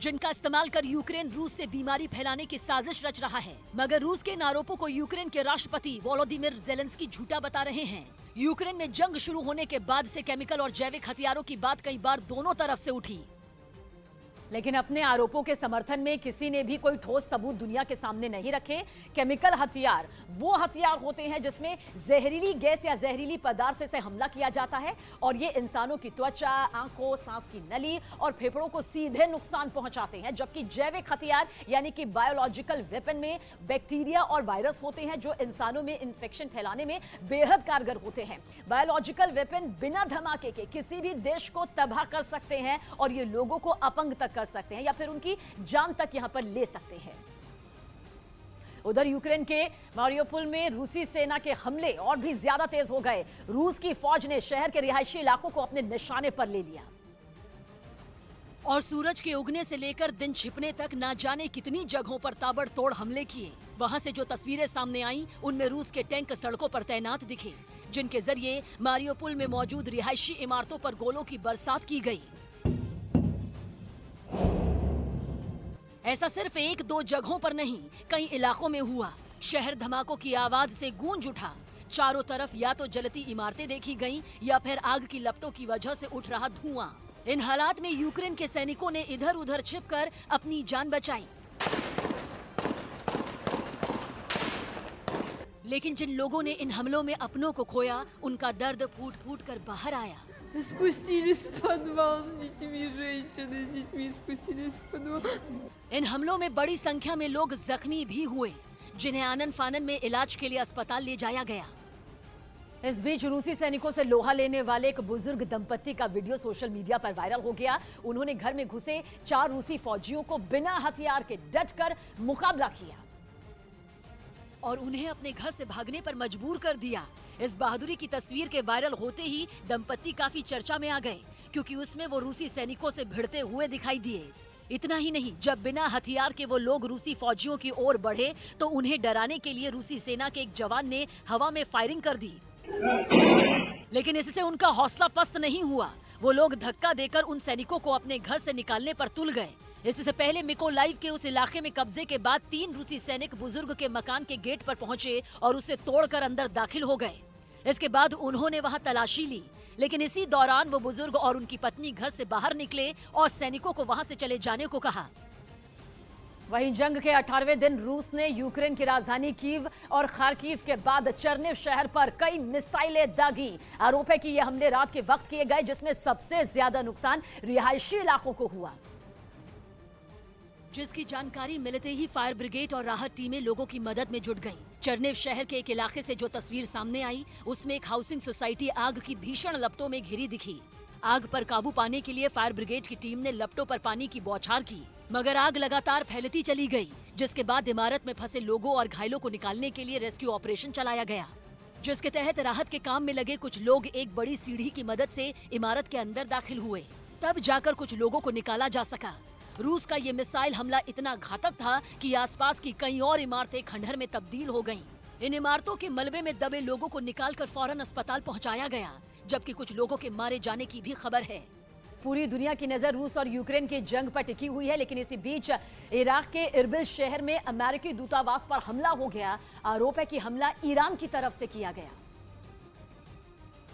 जिनका इस्तेमाल कर यूक्रेन रूस से बीमारी फैलाने की साजिश रच रहा है। मगर रूस के इन आरोपों को यूक्रेन के राष्ट्रपति वोलोदिमिर जेलेंस्की झूठा बता रहे हैं। यूक्रेन में जंग शुरू होने के बाद से केमिकल और जैविक हथियारों की बात कई बार दोनों तरफ से उठी, लेकिन अपने आरोपों के समर्थन में किसी ने भी कोई ठोस सबूत दुनिया के सामने नहीं रखे। केमिकल हथियार वो हथियार होते हैं जिसमें जहरीली गैस या जहरीली पदार्थ से हमला किया जाता है और ये इंसानों की त्वचा, आंखों, सांस की नली और फेफड़ों को सीधे नुकसान पहुंचाते हैं। जबकि जैविक हथियार यानी कि बायोलॉजिकल वेपन में बैक्टीरिया और वायरस होते हैं जो इंसानों में इंफेक्शन फैलाने में बेहद कारगर होते हैं। बायोलॉजिकल वेपन बिना धमाके के किसी भी देश को तबाह कर सकते हैं और ये लोगों को अपंग तक कर सकते हैं या फिर उनकी जान तक यहां पर ले सकते हैं। उधर यूक्रेन के मारियोपोल में रूसी सेना के हमले और भी ज्यादा तेज हो गए। रूस की फौज ने शहर के रिहायशी इलाकों को अपने निशाने पर ले लिया और सूरज के उगने से लेकर दिन छिपने तक ना जाने कितनी जगहों पर ताबड़तोड़ हमले किए। वहां से जो तस्वीरें सामने आईं, उनमें रूस के टैंक सड़कों पर तैनात दिखे, जिनके जरिए मारियोपोल में मौजूद रिहायशी इमारतों पर गोलों की बरसात की गई। ऐसा सिर्फ एक दो जगहों पर नहीं, कई इलाकों में हुआ। शहर धमाकों की आवाज से गूंज उठा। चारों तरफ या तो जलती इमारतें देखी गईं या फिर आग की लपटों की वजह से उठ रहा धुआं। इन हालात में यूक्रेन के सैनिकों ने इधर उधर छिपकर अपनी जान बचाई। लेकिन जिन लोगों ने इन हमलों में अपनों को खोया, उनका दर्द फूट फूट कर बाहर आया। Спустились в подвал с детьми, женщины с детьми спустились в подвал. इन हमलों में बड़ी संख्या में लोग जख्मी भी हुए, जिन्हें आनन फानन में इलाज के लिए अस्पताल ले जाया गया। इस बीच रूसी सैनिकों से लोहा लेने वाले एक बुजुर्ग दंपति का वीडियो सोशल मीडिया पर वायरल हो गया। उन्होंने घर में घुसे 4 रूसी फौजियों को बिना हथियार के डटकर मुकाबला किया और उन्हें अपने घर से भागने पर मजबूर कर दिया। इस बहादुरी की तस्वीर के वायरल होते ही दंपति काफी चर्चा में आ गए, क्योंकि उसमें वो रूसी सैनिकों से भिड़ते हुए दिखाई दिए। इतना ही नहीं, जब बिना हथियार के वो लोग रूसी फौजियों की ओर बढ़े तो उन्हें डराने के लिए रूसी सेना के एक जवान ने हवा में फायरिंग कर दी। लेकिन इससे उनका हौसला पस्त नहीं हुआ। वो लोग धक्का देकर उन सैनिकों को अपने घर से निकालने पर तुल गए। इससे पहले मिकोलाइव के उस इलाके में कब्जे के बाद 3 रूसी सैनिक बुजुर्ग के मकान के गेट पर पहुंचे और उसे तोड़कर अंदर दाखिल हो गए। इसके बाद उन्होंने वहां तलाशी ली, लेकिन इसी दौरान वो बुजुर्ग और उनकी पत्नी घर से बाहर निकले और सैनिकों को वहां से चले जाने को कहा। वहीं जंग के 18वें दिन रूस ने यूक्रेन की राजधानी कीव और खार्किव के बाद चर्निव शहर पर कई मिसाइलें दागी। आरोप है कि ये हमले रात के वक्त किए गए, जिसमें सबसे ज्यादा नुकसान रिहायशी इलाकों को हुआ। जिसकी जानकारी मिलते ही फायर ब्रिगेड और राहत टीमें लोगों की मदद में जुट गईं। चर्निव शहर के एक इलाके से जो तस्वीर सामने आई, उसमें एक हाउसिंग सोसाइटी आग की भीषण लपटों में घिरी दिखी। आग पर काबू पाने के लिए फायर ब्रिगेड की टीम ने लपटों पर पानी की बौछार की, मगर आग लगातार फैलती चली गई, जिसके बाद इमारत में फंसे लोगों और घायलों को निकालने के लिए रेस्क्यू ऑपरेशन चलाया गया, जिसके तहत राहत के काम में लगे कुछ लोग एक बड़ी सीढ़ी की मदद से इमारत के अंदर दाखिल हुए। तब जाकर कुछ लोगों को निकाला जा सका। रूस का ये मिसाइल हमला इतना घातक था कि आसपास की कई और इमारतें खंडहर में तब्दील हो गईं। इन इमारतों के मलबे में दबे लोगों को निकालकर फौरन अस्पताल पहुंचाया गया, जबकि कुछ लोगों के मारे जाने की भी खबर है। पूरी दुनिया की नजर रूस और यूक्रेन की जंग पर टिकी हुई है, लेकिन इसी बीच इराक के इरबिल शहर में अमेरिकी दूतावास पर हमला हो गया। आरोप है कि हमला ईरान की तरफ से किया गया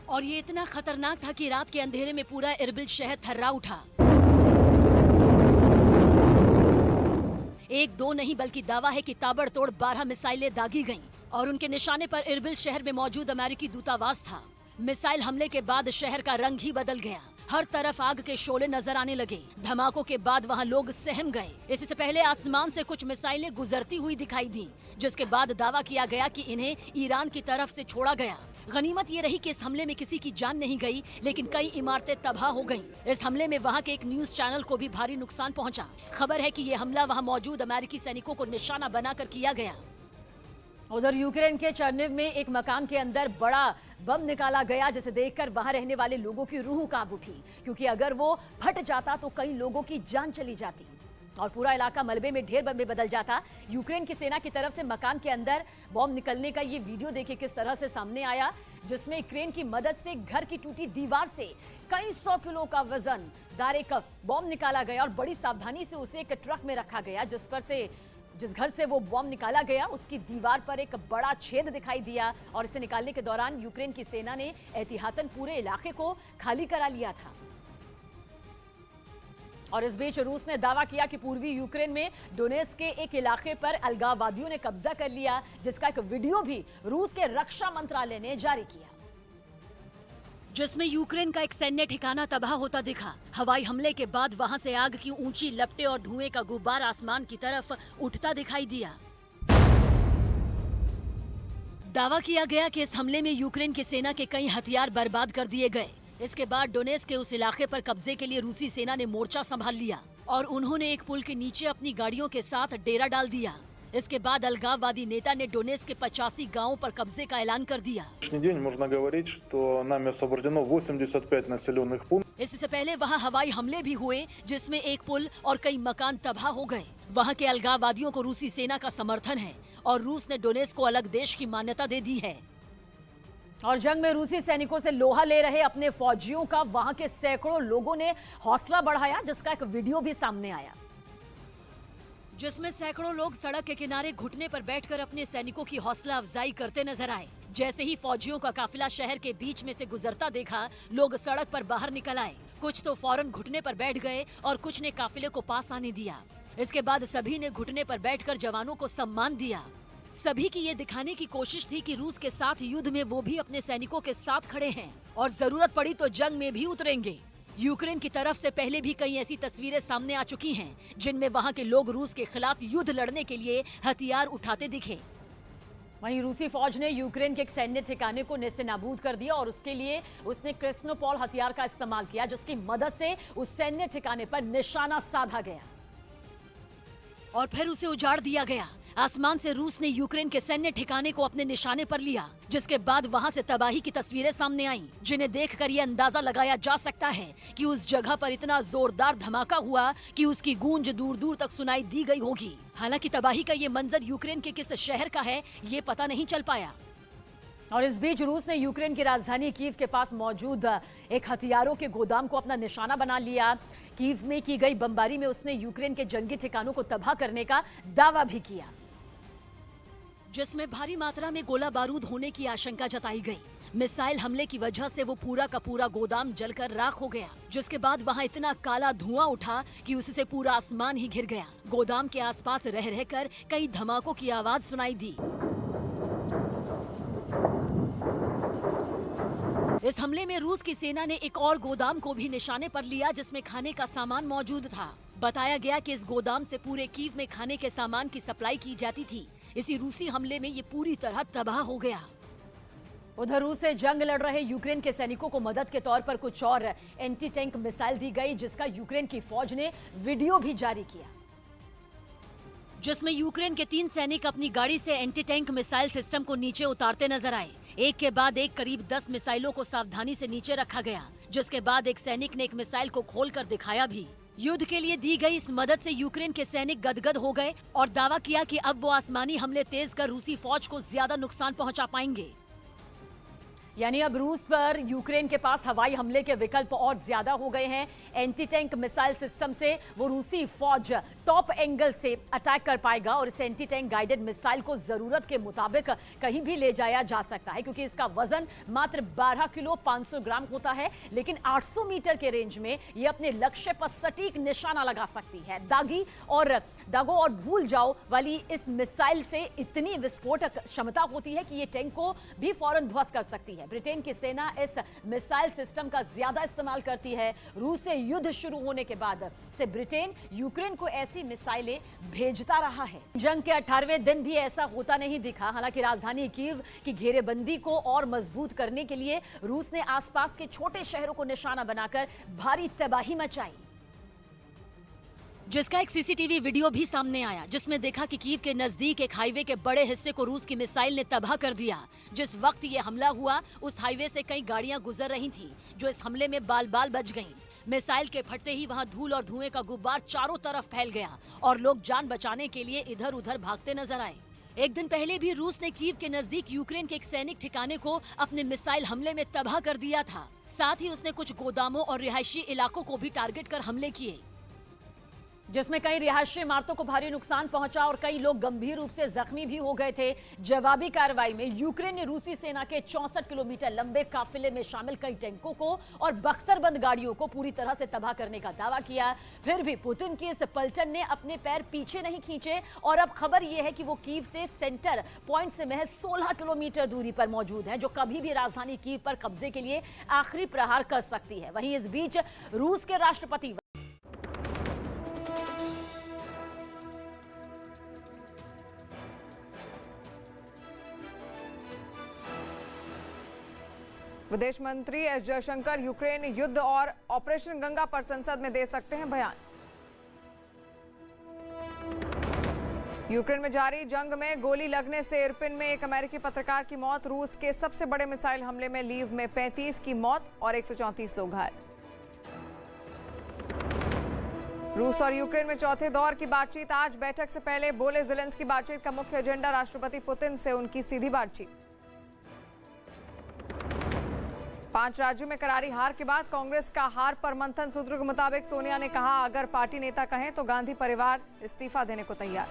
और ये इतना खतरनाक था कि रात के अंधेरे में पूरा इरबिल शहर थर्रा उठा। एक दो नहीं बल्कि दावा है कि ताबड़तोड़ 12 मिसाइलें दागी गईं और उनके निशाने पर इरबिल शहर में मौजूद अमेरिकी दूतावास था। मिसाइल हमले के बाद शहर का रंग ही बदल गया। हर तरफ आग के शोले नजर आने लगे। धमाकों के बाद वहां लोग सहम गए। इससे पहले आसमान से कुछ मिसाइलें गुजरती हुई दिखाई दी, जिसके बाद दावा किया गया कि इन्हें ईरान की तरफ से छोड़ा गया। गनीमत ये रही कि इस हमले में किसी की जान नहीं गई, लेकिन कई इमारतें तबाह हो गईं। इस हमले में वहां के एक न्यूज चैनल को भी भारी नुकसान पहुंचा। खबर है कि ये हमला वहां मौजूद अमेरिकी सैनिकों को निशाना बनाकर किया गया। उधर यूक्रेन के चर्निव में एक मकान के अंदर बड़ा बम निकाला गया, जिसे देखकर वहां रहने वाले लोगों की रूह कांप उठी, क्योंकि अगर वो फट जाता तो कई लोगों की जान चली जाती और पूरा इलाका मलबे में ढेर में बदल जाता। यूक्रेन की सेना की तरफ से मकान के अंदर बॉम्ब निकलने का ये वीडियो देखिए किस तरह से सामने आया। जिसमें क्रेन की मदद से घर की टूटी दीवार से कई 100 किलो का वजन दार एक बॉम्ब निकाला गया और बड़ी सावधानी से उसे एक ट्रक में रखा गया, जिस घर से वो बॉम्ब निकाला गया उसकी दीवार पर एक बड़ा छेद दिखाई दिया और इसे निकालने के दौरान यूक्रेन की सेना ने एहतियातन पूरे इलाके को खाली करा लिया था। और इस बीच रूस ने दावा किया कि पूर्वी यूक्रेन में डोनेट्स्क के एक इलाके पर अलगाववादियों ने कब्जा कर लिया, जिसका एक वीडियो भी रूस के रक्षा मंत्रालय ने जारी किया, जिसमें यूक्रेन का एक सैन्य ठिकाना तबाह होता दिखा। हवाई हमले के बाद वहां से आग की ऊंची लपटें और धुएं का गुब्बार आसमान की तरफ उठता दिखाई दिया। दावा किया गया कि इस हमले में यूक्रेन की सेना के कई हथियार बर्बाद कर दिए गए। इसके बाद डोनेट्स्क के उस इलाके पर कब्जे के लिए रूसी सेना ने मोर्चा संभाल लिया और उन्होंने एक पुल के नीचे अपनी गाड़ियों के साथ डेरा डाल दिया। इसके बाद अलगाववादी नेता ने डोनेट्स्क के 85 गांवों पर कब्जे का ऐलान कर दिया। इससे पहले वहां हवाई हमले भी हुए, जिसमें एक पुल और कई मकान तबाह हो गए। वहां के अलगाववादियों को रूसी सेना का समर्थन है और रूस ने डोनेट्स्क को अलग देश की मान्यता दे दी है। और जंग में रूसी सैनिकों से लोहा ले रहे अपने फौजियों का वहां के सैकड़ों लोगों ने हौसला बढ़ाया, जिसका एक वीडियो भी सामने आया, जिसमें सैकड़ों लोग सड़क के किनारे घुटने पर बैठकर अपने सैनिकों की हौसला अफजाई करते नजर आए। जैसे ही फौजियों का काफिला शहर के बीच में से गुजरता देखा, लोग सड़क पर बाहर निकल आए। कुछ तो फौरन घुटने पर बैठ गए और कुछ ने काफिले को पास आने दिया। इसके बाद सभी ने घुटने पर बैठकर जवानों को सम्मान दिया। सभी की ये दिखाने की कोशिश थी कि रूस के साथ युद्ध में वो भी अपने सैनिकों के साथ खड़े हैं और जरूरत पड़ी तो जंग में भी उतरेंगे। यूक्रेन की तरफ से पहले भी कई ऐसी तस्वीरें सामने आ चुकी हैं, जिनमें वहां के लोग रूस के खिलाफ युद्ध लड़ने के लिए हथियार उठाते दिखे। वहीं रूसी फौज ने यूक्रेन के एक सैन्य ठिकाने को नेस्तनाबूद कर दिया और उसके लिए उसने क्रिस्नोपोल हथियार का इस्तेमाल किया, जिसकी मदद से उस सैन्य ठिकाने पर निशाना साधा गया और फिर उसे उजाड़ दिया गया। आसमान से रूस ने यूक्रेन के सैन्य ठिकाने को अपने निशाने पर लिया, जिसके बाद वहां से तबाही की तस्वीरें सामने आईं, जिन्हें देखकर ये अंदाजा लगाया जा सकता है कि उस जगह पर इतना जोरदार धमाका हुआ कि उसकी गूंज दूर दूर तक सुनाई दी गई होगी। हालांकि तबाही का ये मंजर यूक्रेन के किस शहर का है, ये पता नहीं चल पाया। और इस बीच रूस ने यूक्रेन की राजधानी कीव के पास मौजूद एक हथियारों के गोदाम को अपना निशाना बना लिया। कीव में की गई बमबारी में उसने यूक्रेन के जंगी ठिकानों को तबाह करने का दावा भी किया, जिसमें भारी मात्रा में गोला बारूद होने की आशंका जताई गई। मिसाइल हमले की वजह से वो पूरा का पूरा गोदाम जलकर राख हो गया, जिसके बाद वहां इतना काला धुआं उठा कि उससे पूरा आसमान ही घिर गया। गोदाम के आसपास रह रहकर कई धमाकों की आवाज सुनाई दी। इस हमले में रूस की सेना ने एक और गोदाम को भी निशाने पर लिया, जिसमें खाने का सामान मौजूद था। बताया गया कि इस गोदाम से पूरे कीव में खाने के सामान की सप्लाई की जाती थी। इसी रूसी हमले में ये पूरी तरह तबाह हो गया। उधर रूस से जंग लड़ रहे यूक्रेन के सैनिकों को मदद के तौर पर कुछ और एंटी टैंक मिसाइल दी गई, जिसका यूक्रेन की फौज ने वीडियो भी जारी किया, जिसमें यूक्रेन के 3 सैनिक अपनी गाड़ी से एंटी टैंक मिसाइल सिस्टम को नीचे उतारते नजर आए। एक के बाद एक करीब 10 मिसाइलों को सावधानी से नीचे रखा गया, जिसके बाद एक सैनिक ने एक मिसाइल को खोलकर दिखाया भी। युद्ध के लिए दी गई इस मदद से यूक्रेन के सैनिक गदगद हो गए और दावा किया कि अब वो आसमानी हमले तेज कर रूसी फौज को ज्यादा नुकसान पहुंचा पाएंगे। यानी अब रूस पर यूक्रेन के पास हवाई हमले के विकल्प और ज्यादा हो गए हैं। एंटी टैंक मिसाइल सिस्टम से वो रूसी फौज टॉप एंगल से अटैक कर पाएगा और इस एंटी टैंक गाइडेड मिसाइल को जरूरत के मुताबिक कहीं भी ले जाया जा सकता है, क्योंकि इसका वजन मात्र 12 किलो 500 ग्राम होता है, लेकिन 800 मीटर के रेंज में ये अपने लक्ष्य पर सटीक निशाना लगा सकती है। दागो और भूल जाओ वाली इस मिसाइल से इतनी विस्फोटक क्षमता होती है कि ये टैंक को भी फौरन ध्वस्त कर सकती है। ब्रिटेन की सेना इस मिसाइल सिस्टम का ज्यादा इस्तेमाल करती है। रूस से युद्ध शुरू होने के बाद से ब्रिटेन यूक्रेन को ऐसी मिसाइलें भेजता रहा है। जंग के 18वें दिन भी ऐसा होता नहीं दिखा। हालांकि राजधानी कीव की घेरेबंदी को और मजबूत करने के लिए रूस ने आसपास के छोटे शहरों को निशाना बनाकर भारी तबाही मचाई, जिसका एक सीसीटीवी वीडियो भी सामने आया, जिसमें देखा कि कीव के नजदीक एक हाईवे के बड़े हिस्से को रूस की मिसाइल ने तबाह कर दिया। जिस वक्त ये हमला हुआ उस हाईवे से कई गाड़ियां गुजर रही थी, जो इस हमले में बाल बाल बच गईं। मिसाइल के फटते ही वहां धूल और धुएं का गुब्बार चारों तरफ फैल गया और लोग जान बचाने के लिए इधर उधर भागते नजर आए। एक दिन पहले भी रूस ने कीव के नजदीक यूक्रेन के एक सैनिक ठिकाने को अपने मिसाइल हमले में तबाह कर दिया था। साथ ही उसने कुछ गोदामों और रिहायशी इलाकों को भी टारगेट कर हमले किए, जिसमें कई रिहायशी इमारतों को भारी नुकसान पहुंचा और कई लोग गंभीर रूप से जख्मी भी हो गए थे। जवाबी कार्रवाई में यूक्रेन ने रूसी सेना के 64 किलोमीटर लंबे काफिले में शामिल कई टैंकों को और बख्तरबंद गाड़ियों को पूरी तरह से तबाह करने का दावा किया। फिर भी पुतिन की इस पलटन ने अपने पैर पीछे नहीं खींचे और अब खबर यह है कि वो कीव से सेंटर पॉइंट से महज 16 किलोमीटर दूरी पर मौजूद है, जो कभी भी राजधानी कीव पर कब्जे के लिए आखिरी प्रहार कर सकती है। वहीं इस बीच रूस के राष्ट्रपति विदेश मंत्री एस जयशंकर यूक्रेन युद्ध और ऑपरेशन गंगा पर संसद में दे सकते हैं बयान। यूक्रेन में जारी जंग में गोली लगने से इरपिन में एक अमेरिकी पत्रकार की मौत। रूस के सबसे बड़े मिसाइल हमले में लीव में 35 की मौत और 134 लोग घायल। रूस और यूक्रेन में चौथे दौर की बातचीत आज। बैठक से पहले बोले ज़ेलेंस्की, बातचीत का मुख्य एजेंडा राष्ट्रपति पुतिन से उनकी सीधी बातचीत। 5 राज्यों में करारी हार के बाद कांग्रेस का हार पर मंथन। सूत्रों के मुताबिक सोनिया ने कहा, अगर पार्टी नेता कहें तो गांधी परिवार इस्तीफा देने को तैयार।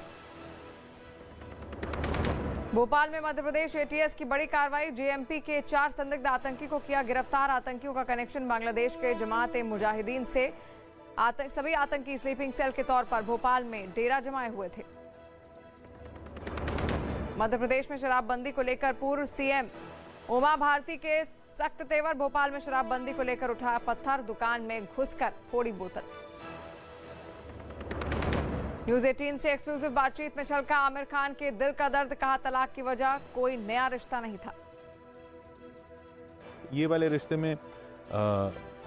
भोपाल में मध्य प्रदेश एटीएस की बड़ी कार्रवाई। जेएमपी के 4 संदिग्ध आतंकी को किया गिरफ्तार। आतंकियों का कनेक्शन बांग्लादेश के जमात ए मुजाहिदीन से। सभी आतंकी स्लीपिंग सेल के तौर पर भोपाल में डेरा जमाए हुए थे। मध्य प्रदेश में शराबबंदी को लेकर पूर्व सीएम उमा भारती के सख्त तेवर। भोपाल में शराबबंदी को लेकर उठाया पत्थर, दुकान में घुसकर फोड़ी बोतल। न्यूज 18 से एक्सक्लूसिव बातचीत में छलका आमिर खान के दिल का दर्द। कहा, तलाक की वजह कोई नया रिश्ता नहीं था। ये वाले रिश्ते में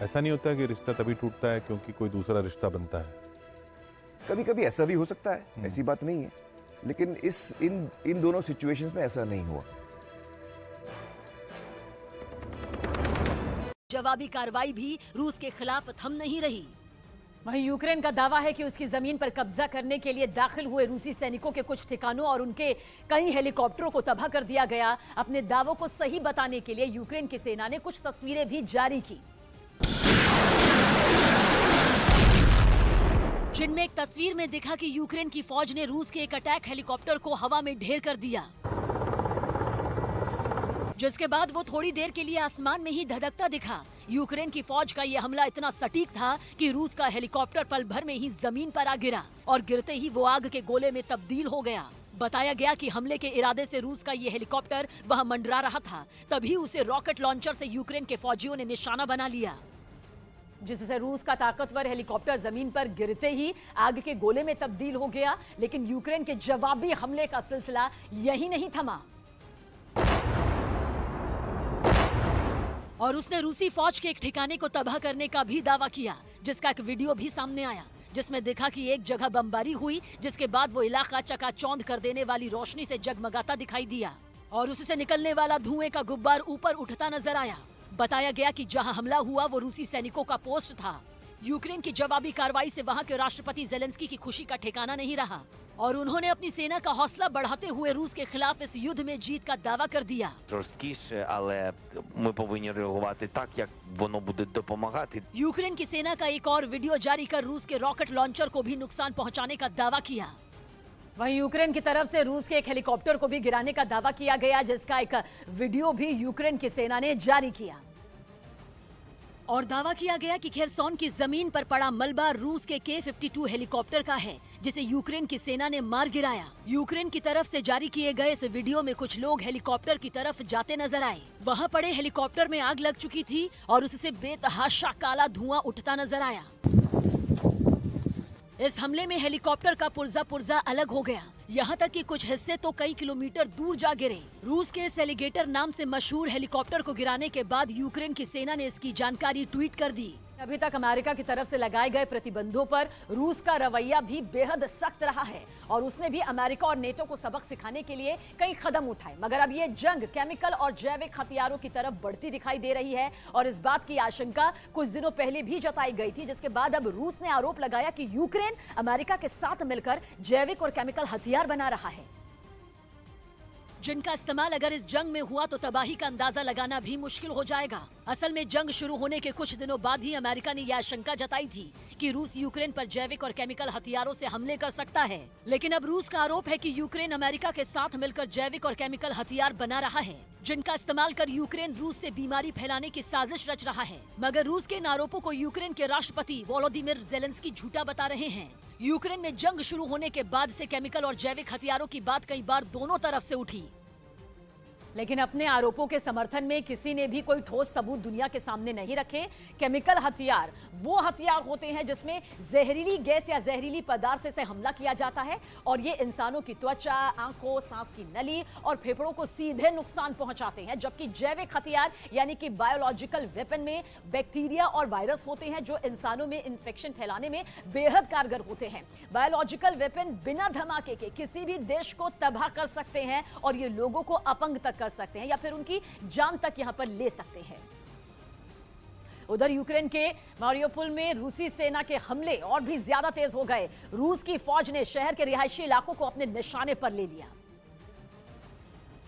ऐसा नहीं होता कि रिश्ता तभी टूटता है क्योंकि कोई दूसरा रिश्ता बनता है। कभी कभी ऐसा भी हो सकता है, ऐसी बात नहीं है, लेकिन इन दोनों सिचुएशंस में ऐसा नहीं हुआ। जवाबी कार्रवाई भी रूस के खिलाफ थम नहीं रही। वहीं यूक्रेन का दावा है कि उसकी जमीन पर कब्जा करने के लिए दाखिल हुए रूसी सैनिकों के कुछ ठिकानों और उनके कई हेलीकॉप्टरों को तबाह कर दिया गया। अपने दावों को सही बताने के लिए यूक्रेन की सेना ने कुछ तस्वीरें भी जारी की, जिनमें एक तस्वीर में दिखा कि यूक्रेन की फौज ने रूस के एक अटैक हेलीकॉप्टर को हवा में ढेर कर दिया, जिसके बाद वो थोड़ी देर के लिए आसमान में ही धधकता दिखा। यूक्रेन की फौज का यह हमला इतना सटीक था कि रूस का हेलीकॉप्टर पल भर में ही जमीन पर आ गिरा और गिरते ही वो आग के गोले में तब्दील हो गया। बताया गया कि हमले के इरादे से रूस का ये हेलीकॉप्टर वहां मंडरा रहा था, तभी उसे रॉकेट लॉन्चर से यूक्रेन के फौजियों ने निशाना बना लिया, जिससे रूस का ताकतवर हेलीकॉप्टर जमीन पर गिरते ही आग के गोले में तब्दील हो गया। लेकिन यूक्रेन के जवाबी हमले का सिलसिला यही नहीं थमा और उसने रूसी फौज के एक ठिकाने को तबाह करने का भी दावा किया, जिसका एक वीडियो भी सामने आया, जिसमें देखा कि एक जगह बमबारी हुई, जिसके बाद वो इलाका चकाचौंध कर देने वाली रोशनी से जगमगाता दिखाई दिया और उससे निकलने वाला धुएं का गुब्बार ऊपर उठता नजर आया। बताया गया कि जहां हमला हुआ वो रूसी सैनिकों का पोस्ट था। यूक्रेन की जवाबी कार्रवाई से वहां के राष्ट्रपति ज़ेलेंस्की की खुशी का ठिकाना नहीं रहा और उन्होंने अपनी सेना का हौसला बढ़ाते हुए रूस के खिलाफ इस युद्ध में जीत का दावा कर दिया। Жорсткіше, але ми повинні реагувати так, як воно буде допомагати. यूक्रेन की सेना का एक और वीडियो जारी कर रूस के रॉकेट लॉन्चर को भी नुकसान पहुंचाने का दावा किया। वहीं यूक्रेन की तरफ से रूस के एक हेलीकॉप्टर को भी गिराने का दावा किया गया, जिसका एक वीडियो भी यूक्रेन की सेना ने जारी किया और दावा किया गया कि खेरसोन की जमीन पर पड़ा मलबा रूस के K-52 हेलीकॉप्टर का है, जिसे यूक्रेन की सेना ने मार गिराया। यूक्रेन की तरफ से जारी किए गए इस वीडियो में कुछ लोग हेलीकॉप्टर की तरफ जाते नजर आए। वहां पड़े हेलीकॉप्टर में आग लग चुकी थी और उससे बेतहाशा काला धुआं उठता नजर आया। इस हमले में हेलीकॉप्टर का पुर्जा अलग हो गया, यहाँ तक कि कुछ हिस्से तो कई किलोमीटर दूर जा गिरे। रूस के इस एलिगेटर नाम से मशहूर हेलीकॉप्टर को गिराने के बाद यूक्रेन की सेना ने इसकी जानकारी ट्वीट कर दी। अभी तक अमेरिका की तरफ से लगाए गए प्रतिबंधों पर रूस का रवैया भी बेहद सख्त रहा है और उसने भी अमेरिका और नेटो को सबक सिखाने के लिए कई कदम उठाए। मगर अब ये जंग केमिकल और जैविक हथियारों की तरफ बढ़ती दिखाई दे रही है और इस बात की आशंका कुछ दिनों पहले भी जताई गई थी, जिसके बाद अब रूस ने आरोप लगाया कि यूक्रेन अमेरिका के साथ मिलकर जैविक और केमिकल हथियार बना रहा है। जिनका इस्तेमाल अगर इस जंग में हुआ तो तबाही का अंदाजा लगाना भी मुश्किल हो जाएगा। असल में जंग शुरू होने के कुछ दिनों बाद ही अमेरिका ने यह आशंका जताई थी कि रूस यूक्रेन पर जैविक और केमिकल हथियारों से हमले कर सकता है। लेकिन अब रूस का आरोप है कि यूक्रेन अमेरिका के साथ मिलकर जैविक और केमिकल हथियार बना रहा है, जिनका इस्तेमाल कर यूक्रेन रूस से बीमारी फैलाने की साजिश रच रहा है। मगर रूस के इन आरोपों को यूक्रेन के राष्ट्रपति वोलोदिमिर जेलेंस्की झूठा बता रहे हैं। यूक्रेन में जंग शुरू होने के बाद से केमिकल और जैविक हथियारों की बात कई बार दोनों तरफ से उठी, लेकिन अपने आरोपों के समर्थन में किसी ने भी कोई ठोस सबूत दुनिया के सामने नहीं रखे। केमिकल हथियार वो हथियार होते हैं जिसमें जहरीली गैस या जहरीली पदार्थ से हमला किया जाता है और ये इंसानों की त्वचा, आंखों, सांस की नली और फेफड़ों को सीधे नुकसान पहुंचाते हैं। जबकि जैविक हथियार यानी कि बायोलॉजिकल वेपन में बैक्टीरिया और वायरस होते हैं जो इंसानों में इंफेक्शन फैलाने में बेहद कारगर होते हैं। बायोलॉजिकल वेपन बिना धमाके के किसी भी देश को तबाह कर सकते हैं और ये लोगों को अपंग तक कर सकते हैं या फिर उनकी जान तक यहां पर ले सकते हैं। उधर यूक्रेन के मारियोपोल में रूसी सेना के हमले और भी ज्यादा तेज हो गए। रूस की फौज ने शहर के रिहायशी इलाकों को अपने निशाने पर ले लिया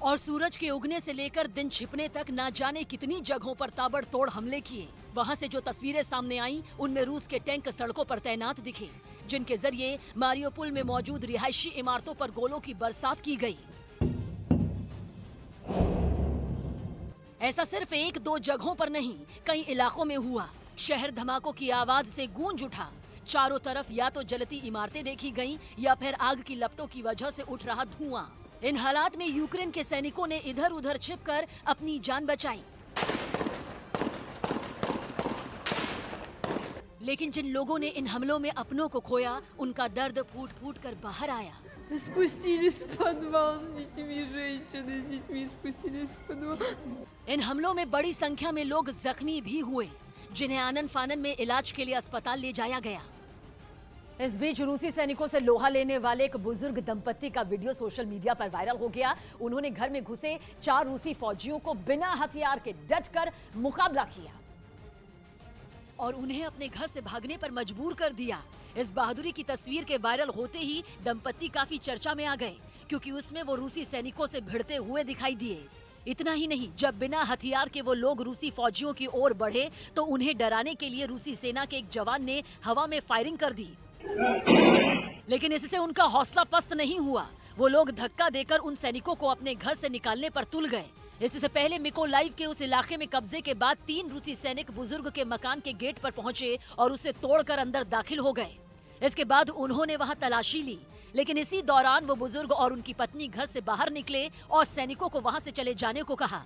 और सूरज के उगने से लेकर दिन छिपने तक ना जाने कितनी जगहों पर ताबड़तोड़ हमले किए। वहां से जो तस्वीरें सामने आईं, उनमें रूस के टैंक सड़कों पर तैनात दिखे, जिनके जरिए मारियोपोल में मौजूद रिहायशी इमारतों पर गोलों की बरसात की गई। ऐसा सिर्फ एक दो जगहों पर नहीं, कई इलाकों में हुआ। शहर धमाकों की आवाज से गूंज उठा। चारों तरफ या तो जलती इमारतें देखी गईं या फिर आग की लपटों की वजह से उठ रहा धुआं। इन हालात में यूक्रेन के सैनिकों ने इधर उधर छिपकर अपनी जान बचाई। लेकिन जिन लोगों ने इन हमलों में अपनों को खोया, उनका दर्द फूट फूट कर बाहर आया। Спустились в подвал с детьми, женщины с детьми спустились в подвал. इन हमलों में बड़ी संख्या में लोग जख्मी भी हुए, जिन्हें आनन फानन में इलाज के लिए अस्पताल ले जाया गया। इस बीच रूसी सैनिकों से लोहा लेने वाले एक बुजुर्ग दंपत्ति का वीडियो सोशल मीडिया पर वायरल हो गया। उन्होंने घर में घुसे 4 रूसी फौजियों को बिना हथियार के डटकर मुकाबला किया और उन्हें अपने घर से भागने पर मजबूर कर दिया। इस बहादुरी की तस्वीर के वायरल होते ही दंपत्ति काफी चर्चा में आ गए, क्योंकि उसमें वो रूसी सैनिकों से भिड़ते हुए दिखाई दिए। इतना ही नहीं, जब बिना हथियार के वो लोग रूसी फौजियों की ओर बढ़े तो उन्हें डराने के लिए रूसी सेना के एक जवान ने हवा में फायरिंग कर दी। लेकिन इससे उनका हौसला पस्त नहीं हुआ। वो लोग धक्का देकर उन सैनिकों को अपने घर से निकालने पर तुल गए। इससे पहले मिकोलाइव के उस इलाके में कब्जे के बाद 3 रूसी सैनिक बुजुर्ग के मकान के गेट पर पहुंचे और उसे तोड़कर अंदर दाखिल हो गए। इसके बाद उन्होंने वहां तलाशी ली, लेकिन इसी दौरान वो बुजुर्ग और उनकी पत्नी घर से बाहर निकले और सैनिकों को वहां से चले जाने को कहा।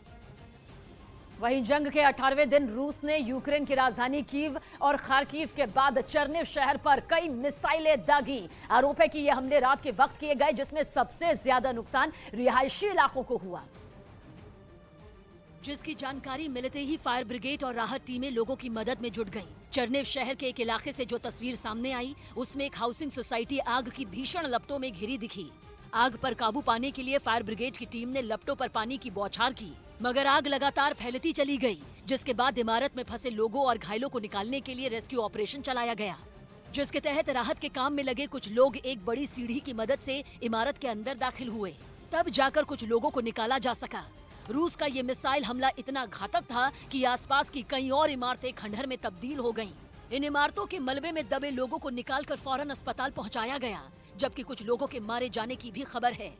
वहीं जंग के 18वें दिन रूस ने यूक्रेन की राजधानी कीव और खार्किव के बाद चर्निव शहर पर कई मिसाइलें दागी। आरोप है कि ये हमले रात के वक्त किए गए, जिसमें सबसे ज्यादा नुकसान रिहायशी इलाकों को हुआ। जिसकी जानकारी मिलते ही फायर ब्रिगेड और राहत टीमें लोगों की मदद में जुट गईं। चर्निव शहर के एक इलाके से जो तस्वीर सामने आई, उसमें एक हाउसिंग सोसाइटी आग की भीषण लपटों में घिरी दिखी। आग पर काबू पाने के लिए फायर ब्रिगेड की टीम ने लपटों पर पानी की बौछार की, मगर आग लगातार फैलती चली गई, जिसके बाद इमारत में फंसे लोगों और घायलों को निकालने के लिए रेस्क्यू ऑपरेशन चलाया गया, जिसके तहत राहत के काम में लगे कुछ लोग एक बड़ी सीढ़ी की मदद से इमारत के अंदर दाखिल हुए। तब जाकर कुछ लोगों को निकाला जा सका। रूस का ये मिसाइल हमला इतना घातक था कि आसपास की कई और इमारतें खंडहर में तब्दील हो गईं। इन इमारतों के मलबे में दबे लोगों को निकालकर फौरन अस्पताल पहुंचाया गया, जबकि कुछ लोगों के मारे जाने की भी खबर है।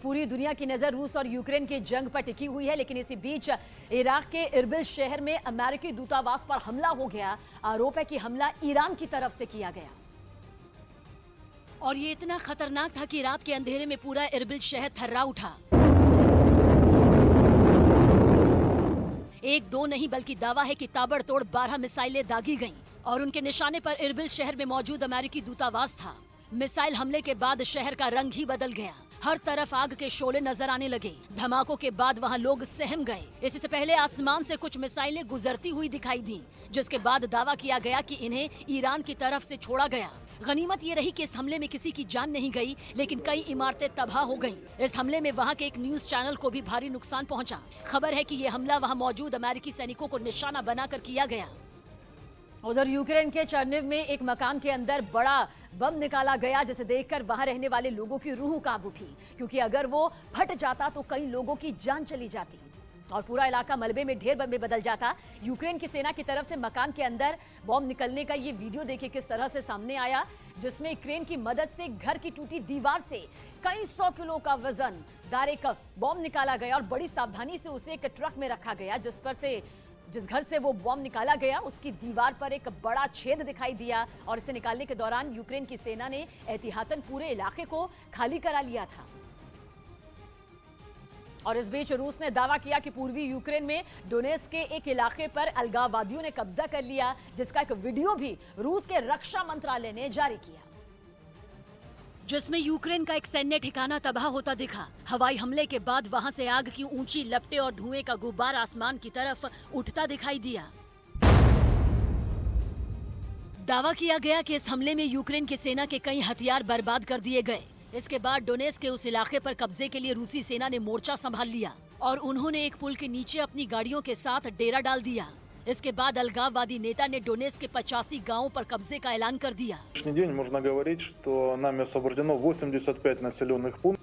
पूरी दुनिया की नजर रूस और यूक्रेन की जंग पर टिकी हुई है, लेकिन इसी बीच इराक के इरबिल शहर में अमेरिकी दूतावास पर हमला हो गया। आरोप है कि हमला ईरान की तरफ से किया गया और ये इतना खतरनाक था कि रात के अंधेरे में पूरा इरबिल शहर थर्रा उठा। एक दो नहीं बल्कि दावा है कि ताबड़तोड़ 12 मिसाइलें दागी गईं और उनके निशाने पर इरबिल शहर में मौजूद अमेरिकी दूतावास था। मिसाइल हमले के बाद शहर का रंग ही बदल गया। हर तरफ आग के शोले नजर आने लगे। धमाकों के बाद वहां लोग सहम गए। इससे पहले आसमान से कुछ मिसाइलें गुजरती हुई दिखाई दी, जिसके बाद दावा किया गया कि इन्हें ईरान की तरफ से छोड़ा गया। गनीमत ये रही कि इस हमले में किसी की जान नहीं गई, लेकिन कई इमारतें तबाह हो गईं। इस हमले में वहां के एक न्यूज चैनल को भी भारी नुकसान पहुंचा। खबर है कि ये हमला वहां मौजूद अमेरिकी सैनिकों को निशाना बनाकर किया गया उधर यूक्रेन के चर्निव में एक मकान के अंदर बड़ा बम निकाला गया, जिसे देखकर वहां रहने वाले लोगों की रूह कांप उठी, क्योंकि अगर वो फट जाता तो कई लोगों की जान चली जाती और पूरा इलाका मलबे में ढेर में बदल जाता। यूक्रेन की सेना की तरफ से मकान के अंदर बॉम्ब निकलने का ये वीडियो देखिए किस तरह से सामने आया, जिसमें क्रेन की मदद से घर की टूटी दीवार से कई 100 किलो का वजन दार एक बॉम्ब निकाला गया और बड़ी सावधानी से उसे एक ट्रक में रखा गया। जिस घर से वो बॉम्ब निकाला गया उसकी दीवार पर एक बड़ा छेद दिखाई दिया और इसे निकालने के दौरान यूक्रेन की सेना ने एहतियातन पूरे इलाके को खाली करा लिया था। और इस बीच रूस ने दावा किया कि पूर्वी यूक्रेन में डोनेट्स्क के एक इलाके पर अलगाववादियों ने कब्जा कर लिया, जिसका एक वीडियो भी रूस के रक्षा मंत्रालय ने जारी किया, जिसमें यूक्रेन का एक सैन्य ठिकाना तबाह होता दिखा। हवाई हमले के बाद वहां से आग की ऊंची लपटें और धुएं का गुब्बार आसमान की तरफ उठता दिखाई दिया। दावा किया गया कि इस हमले में यूक्रेन की सेना के कई हथियार बर्बाद कर दिए गए। इसके बाद डोनेट्स्क के उस इलाके पर कब्जे के लिए रूसी सेना ने मोर्चा संभाल लिया और उन्होंने एक पुल के नीचे अपनी गाड़ियों के साथ डेरा डाल दिया। इसके बाद अलगाववादी नेता ने डोनेट्स्क के 85 गांवों पर कब्जे का ऐलान कर दिया।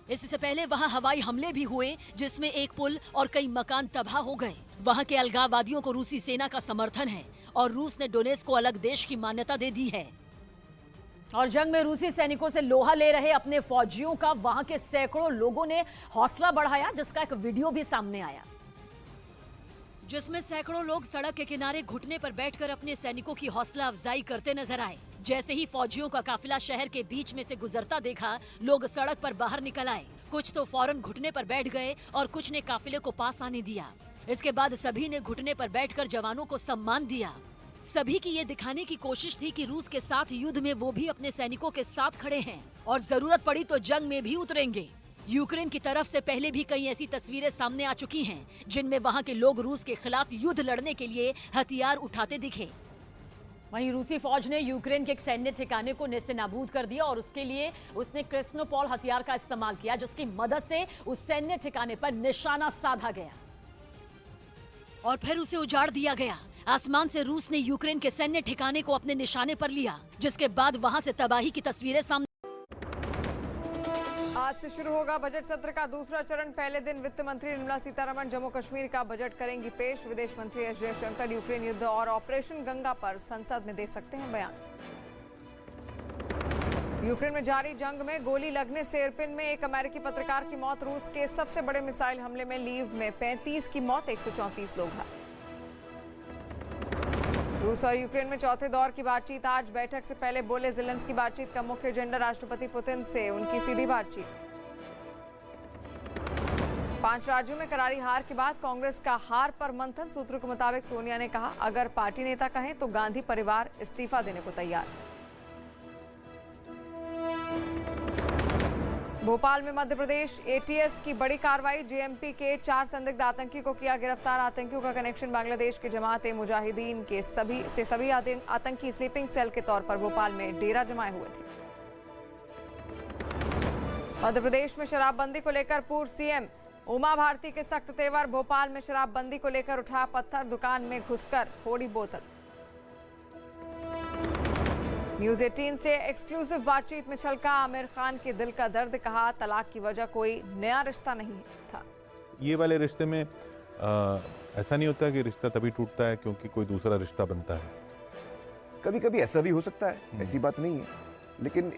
इससे पहले वहां हवाई हमले भी हुए, जिसमें एक पुल और कई मकान तबाह हो गए। वहां के अलगाववादियों को रूसी सेना का समर्थन है और रूस ने डोनेट्स्क को अलग देश की मान्यता दे दी है। और जंग में रूसी सैनिकों से लोहा ले रहे अपने फौजियों का वहां के सैकड़ों लोगों ने हौसला बढ़ाया, जिसका एक वीडियो भी सामने आया, जिसमें सैकड़ों लोग सड़क के किनारे घुटने पर बैठकर अपने सैनिकों की हौसला अफजाई करते नजर आए। जैसे ही फौजियों का काफिला शहर के बीच में से गुजरता देखा, लोग सड़क पर बाहर निकल आए। कुछ तो फौरन घुटने पर बैठ गए और कुछ ने काफिले को पास आने दिया। इसके बाद सभी ने घुटने पर बैठकर जवानों को सम्मान दिया। सभी की ये दिखाने की कोशिश थी कि रूस के साथ युद्ध में वो भी अपने सैनिकों के साथ खड़े हैं और जरूरत पड़ी तो जंग में भी उतरेंगे। यूक्रेन की तरफ से पहले भी कई ऐसी तस्वीरें सामने आ चुकी हैं, जिनमें वहां के लोग रूस के खिलाफ युद्ध लड़ने के लिए हथियार उठाते दिखे। वहीं रूसी फौज ने यूक्रेन के एक सैन्य ठिकाने को नेस्तनाबूद कर दिया और उसके लिए उसने क्रिस्नोपॉल हथियार का इस्तेमाल किया, जिसकी मदद से उस सैन्य ठिकाने पर निशाना साधा गया और फिर उसे उजाड़ दिया गया। आसमान से रूस ने यूक्रेन के सैन्य ठिकाने को अपने निशाने पर लिया, जिसके बाद वहां से तबाही की तस्वीरें सामने। आज से शुरू होगा बजट सत्र का दूसरा चरण। पहले दिन वित्त मंत्री निर्मला सीतारमण जम्मू कश्मीर का बजट करेंगी पेश। विदेश मंत्री एस जयशंकर यूक्रेन युद्ध और ऑपरेशन गंगा पर संसद में दे सकते हैं बयान। यूक्रेन में जारी जंग में गोली लगने से इरपिन में एक अमेरिकी पत्रकार की मौत। रूस के सबसे बड़े मिसाइल हमले में लीव में 35 की मौत, 134 लोग घायल। रूस और यूक्रेन में चौथे दौर की बातचीत आज। बैठक से पहले बोले ज़ेलेंस्की, बातचीत का मुख्य एजेंडा राष्ट्रपति पुतिन से उनकी सीधी बातचीत। 5 राज्यों में करारी हार के बाद कांग्रेस का हार पर मंथन। सूत्रों के मुताबिक सोनिया ने कहा, अगर पार्टी नेता कहें तो गांधी परिवार इस्तीफा देने को तैयार। भोपाल में मध्य प्रदेश एटीएस की बड़ी कार्रवाई। जेएमपी के 4 संदिग्ध आतंकी को किया गिरफ्तार। आतंकियों का कनेक्शन बांग्लादेश के जमात ए मुजाहिदीन के सभी आतंकी स्लीपिंग सेल के तौर पर भोपाल में डेरा जमाए हुए थे। मध्य प्रदेश में शराबबंदी को लेकर पूर्व सीएम उमा भारती के सख्त तेवर। भोपाल में शराबबंदी को लेकर उठा पत्थर, दुकान में घुसकर फोड़ी बोतल। न्यूज 18 से एक्सक्लूसिव बातचीत में छलका आमिर खान के दिल का दर्द। कहा, तलाक की वजह कोई नया रिश्ता नहीं था। ये वाले रिश्ते में ऐसा नहीं होता कि रिश्ता तभी टूटता है क्योंकि कोई दूसरा रिश्ता बनता है। कभी कभी ऐसा भी हो सकता है, ऐसी बात नहीं है, लेकिन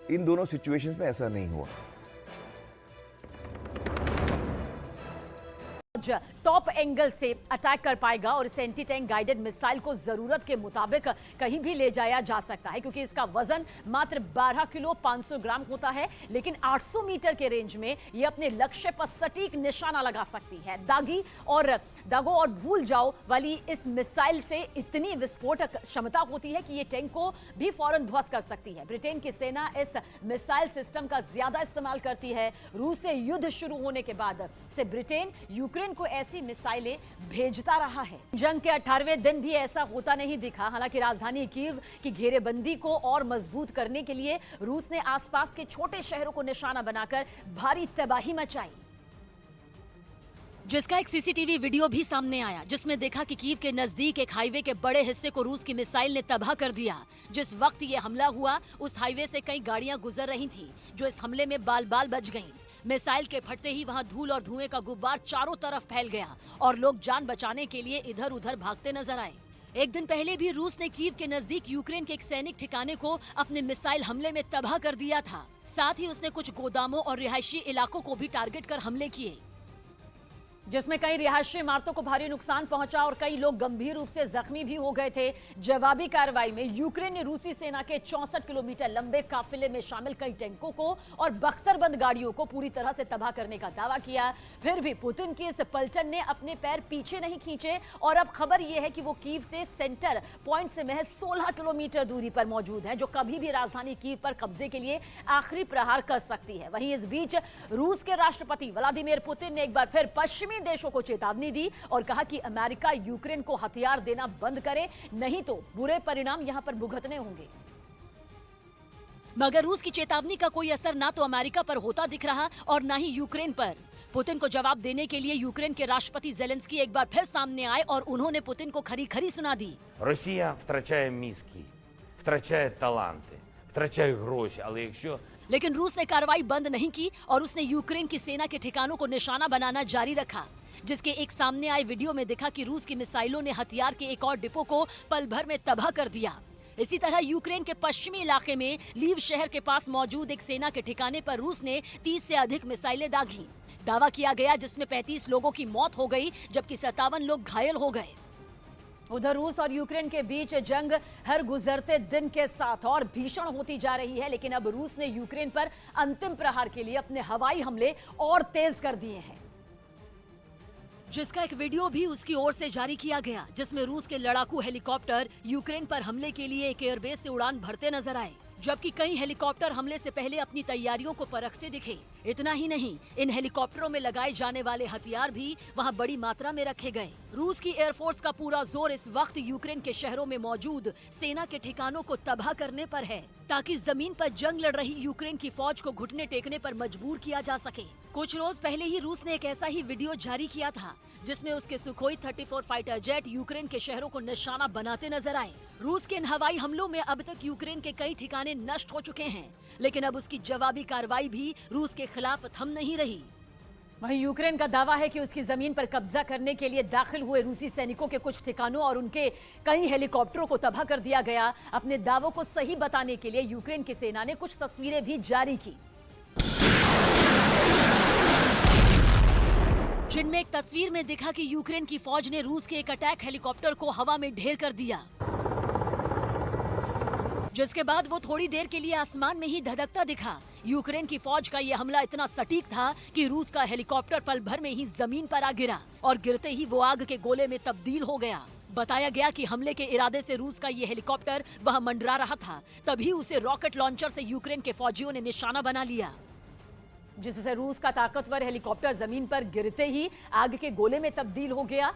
इन दोनों सिचुएशंस में ऐसा नहीं हुआ। टॉप एंगल से अटैक कर पाएगा और इस एंटी टैंक गाइडेड मिसाइल को जरूरत के मुताबिक कहीं भी ले जाया जा सकता है, क्योंकि इसका वजन मात्र 12 किलो 500 ग्राम होता है। लेकिन 800 मीटर के रेंज में यह अपने लक्ष्य पर सटीक निशाना लगा सकती है। दागो और भूल जाओ वाली इस मिसाइल से इतनी विस्फोटक क्षमता होती है कि यह टैंक को भी फौरन ध्वस्त कर सकती है। ब्रिटेन की सेना इस मिसाइल सिस्टम का ज्यादा इस्तेमाल करती है। रूस से युद्ध शुरू होने के बाद से ब्रिटेन यूक्रेन को ऐसी मिसाइलें भेजता रहा है। जंग के 18वें दिन भी ऐसा होता नहीं दिखा। हालांकि राजधानी कीव की घेरेबंदी को और मजबूत करने के लिए रूस ने आसपास के छोटे शहरों को निशाना बनाकर भारी तबाही मचाई। जिसका एक सीसीटीवी वीडियो भी सामने आया, जिसमें देखा कि कीव के नजदीक एक हाईवे के बड़े हिस्से को रूस की मिसाइल ने तबाह कर दिया। जिस वक्त ये हमला हुआ, उस हाईवे से कई गाड़ियां गुजर रही थी, जो इस हमले में बाल बाल बच गईं। मिसाइल के फटते ही वहां धूल और धुएं का गुब्बार चारों तरफ फैल गया और लोग जान बचाने के लिए इधर उधर भागते नजर आए। एक दिन पहले भी रूस ने कीव के नजदीक यूक्रेन के एक सैनिक ठिकाने को अपने मिसाइल हमले में तबाह कर दिया था। साथ ही उसने कुछ गोदामों और रिहायशी इलाकों को भी टारगेट कर हमले किए, जिसमें कई रिहायशी इमारतों को भारी नुकसान पहुंचा और कई लोग गंभीर रूप से जख्मी भी हो गए थे। जवाबी कार्रवाई में यूक्रेन ने रूसी सेना के 64 किलोमीटर लंबे काफिले में शामिल कई टैंकों को और बख्तरबंद गाड़ियों को पूरी तरह से तबाह करने का दावा किया। फिर भी पुतिन की इस पलटन ने अपने पैर पीछे नहीं खींचे और अब खबर यह है कि वो कीव से सेंटर पॉइंट से महज 16 किलोमीटर दूरी पर मौजूद है, जो कभी भी राजधानी कीव पर कब्जे के लिए आखिरी प्रहार कर सकती है। वहीं इस बीच रूस के राष्ट्रपति व्लादिमीर पुतिन ने एक बार फिर पश्चिमी देशों को चेतावनी दी और कहा कि अमेरिका यूक्रेन को हथियार देना बंद करे, नहीं तो बुरे परिणाम यहां पर भुगतने होंगे। मगर रूस की चेतावनी का कोई असर ना तो अमेरिका पर होता दिख रहा और ना ही यूक्रेन पर। पुतिन को जवाब देने के लिए यूक्रेन के राष्ट्रपति जेलेंस्की एक बार फिर सामने आए और उन्होंने पुतिन को खरी खरी सुना दी। Росія втрачає мізки, втрачає таланти, втрачає гроші, але якщо लेकिन रूस ने कार्रवाई बंद नहीं की और उसने यूक्रेन की सेना के ठिकानों को निशाना बनाना जारी रखा, जिसके एक सामने आए वीडियो में दिखा कि रूस की मिसाइलों ने हथियार के एक और डिपो को पल भर में तबाह कर दिया। इसी तरह यूक्रेन के पश्चिमी इलाके में लीव शहर के पास मौजूद एक सेना के ठिकाने पर रूस ने 30 से अधिक मिसाइलें दागी। दावा किया गया जिसमें 35 लोगों की मौत हो गई, जबकि 57 लोग घायल हो गए। उधर रूस और यूक्रेन के बीच जंग हर गुजरते दिन के साथ और भीषण होती जा रही है, लेकिन अब रूस ने यूक्रेन पर अंतिम प्रहार के लिए अपने हवाई हमले और तेज कर दिए हैं, जिसका एक वीडियो भी उसकी ओर से जारी किया गया, जिसमें रूस के लड़ाकू हेलीकॉप्टर यूक्रेन पर हमले के लिए एक एयरबेस से उड़ान भरते नजर आए, जबकि कई हेलीकॉप्टर हमले से पहले अपनी तैयारियों को परखते दिखे। इतना ही नहीं, इन हेलीकॉप्टरों में लगाए जाने वाले हथियार भी वहां बड़ी मात्रा में रखे गए। रूस की एयरफोर्स का पूरा जोर इस वक्त यूक्रेन के शहरों में मौजूद सेना के ठिकानों को तबाह करने पर है, ताकि जमीन पर जंग लड़ रही यूक्रेन की फौज को घुटने टेकने पर मजबूर किया जा सके। कुछ रोज पहले ही रूस ने एक ऐसा ही वीडियो जारी किया था, जिसमें उसके सुखोई 34 फाइटर जेट यूक्रेन के शहरों को निशाना बनाते नजर आए। रूस के इन हवाई हमलों में अब तक यूक्रेन के कई ठिकाने नष्ट हो चुके हैं, लेकिन अब उसकी जवाबी कार्रवाई भी रूस के खिलाफ थम नहीं रही। वहीं यूक्रेन का दावा है कि उसकी जमीन पर कब्जा करने के लिए दाखिल हुए रूसी सैनिकों के कुछ ठिकानों और उनके कई हेलीकॉप्टरों को तबाह कर दिया गया। अपने दावों को सही बताने के लिए यूक्रेन की सेना ने कुछ तस्वीरें भी जारी की, जिनमें एक तस्वीर में दिखा कि यूक्रेन की फौज ने रूस के एक अटैक हेलीकॉप्टर को हवा में ढेर कर दिया, जिसके बाद वो थोड़ी देर के लिए आसमान में ही धधकता दिखा। यूक्रेन की फौज का यह हमला इतना सटीक था कि रूस का हेलीकॉप्टर पल भर में ही जमीन पर आ गिरा और गिरते ही वो आग के गोले में तब्दील हो गया। बताया गया कि हमले के इरादे से रूस का ये हेलीकॉप्टर वहां मंडरा रहा था, तभी उसे रॉकेट लॉन्चर से यूक्रेन के फौजियों ने निशाना बना लिया, जिससे रूस का ताकतवर हेलीकॉप्टर जमीन पर गिरते ही आग के गोले में तब्दील हो गया।